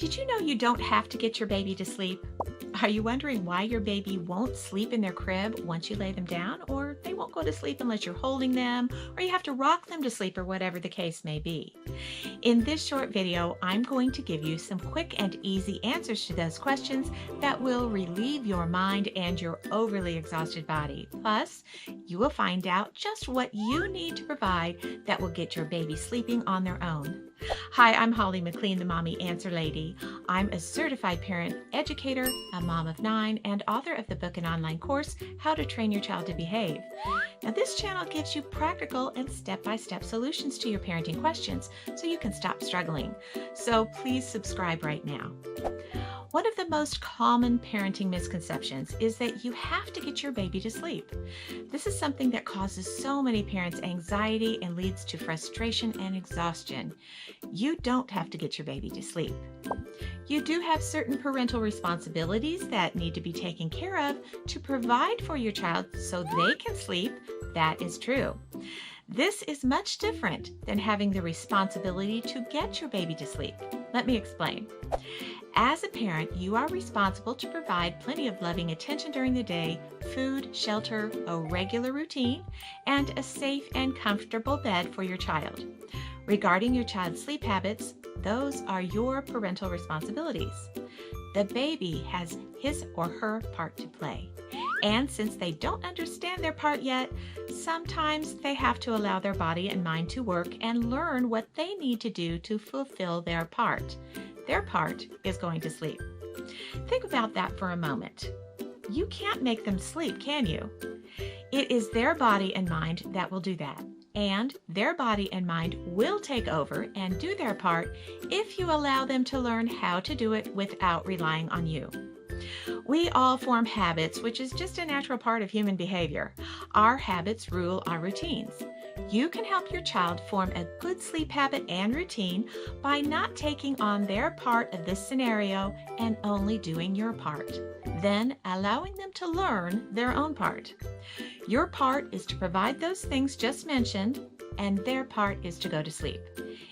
Did you know you don't have to get your baby to sleep? Are you wondering why your baby won't sleep in their crib once you lay them down, or they won't go to sleep unless you're holding them, or you have to rock them to sleep, or whatever the case may be? In this short video, I'm going to give you some quick and easy answers to those questions that will relieve your mind and your overly exhausted body. Plus, you will find out just what you need to provide that will get your baby sleeping on their own. Hi, I'm Holly McLean, the Mommy Answer Lady. I'm a certified parent educator, a mom of 9, and author of the book and online course, How to Train Your Child to Behave. Now, this channel gives you practical and step-by-step solutions to your parenting questions so you can stop struggling. So please subscribe right now. One of the most common parenting misconceptions is that you have to get your baby to sleep. This is something that causes so many parents anxiety and leads to frustration and exhaustion. You don't have to get your baby to sleep. You do have certain parental responsibilities that need to be taken care of to provide for your child so they can sleep. That is true. This is much different than having the responsibility to get your baby to sleep. Let me explain. As a parent, you are responsible to provide plenty of loving attention during the day, food, shelter, a regular routine, and a safe and comfortable bed for your child. Regarding your child's sleep habits, those are your parental responsibilities. The baby has his or her part to play. And since they don't understand their part yet, sometimes they have to allow their body and mind to work and learn what they need to do to fulfill their part. Their part is going to sleep. Think about that for a moment. You can't make them sleep, can you? It is their body and mind that will do that. And their body and mind will take over and do their part if you allow them to learn how to do it without relying on you. We all form habits, which is just a natural part of human behavior. Our habits rule our routines. You can help your child form a good sleep habit and routine by not taking on their part of this scenario and only doing your part, then allowing them to learn their own part. Your part is to provide those things just mentioned, and their part is to go to sleep.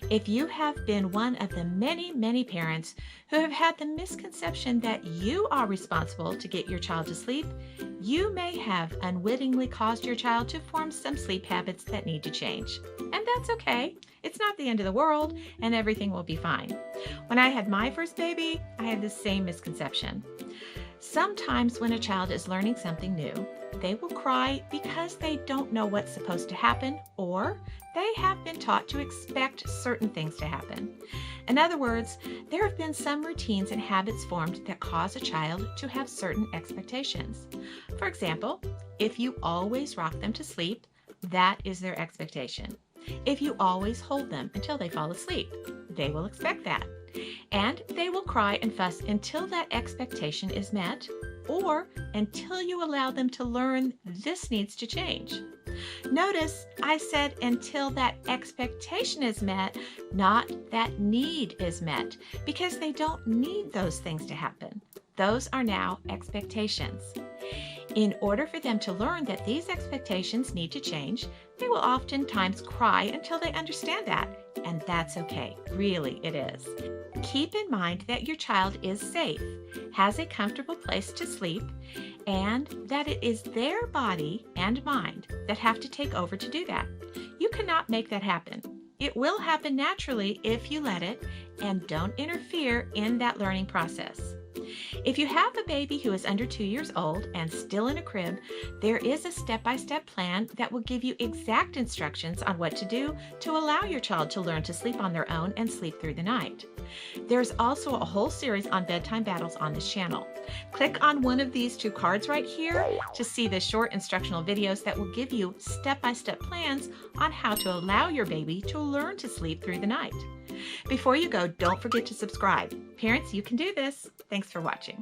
If you have been one of the many parents who have had the misconception that you are responsible to get your child to sleep, you may have unwittingly caused your child to form some sleep habits that need to change. And that's okay. It's not the end of the world, and everything will be fine. When I had my first baby, I had the same misconception. Sometimes when a child is learning something new, they will cry because they don't know what's supposed to happen, or they have been taught to expect certain things to happen. In other words, there have been some routines and habits formed that cause a child to have certain expectations. For example, if you always rock them to sleep, that is their expectation. If you always hold them until they fall asleep, they will expect that. And they will cry and fuss until that expectation is met, or until you allow them to learn this needs to change. Notice I said until that expectation is met, not that need is met, because they don't need those things to happen. Those are now expectations. In order for them to learn that these expectations need to change, they will oftentimes cry until they understand that, and that's okay. Really, it is. Keep in mind that your child is safe, has a comfortable place to sleep, and that it is their body and mind that have to take over to do that. You cannot make that happen. It will happen naturally if you let it, and don't interfere in that learning process. If you have a baby who is under 2 years old and still in a crib, there is a step-by-step plan that will give you exact instructions on what to do to allow your child to learn to sleep on their own and sleep through the night. There's also a whole series on bedtime battles on this channel. Click on one of these 2 cards right here to see the short instructional videos that will give you step-by-step plans on how to allow your baby to learn to sleep through the night. Before you go, don't forget to subscribe. Parents, you can do this. Thanks for watching.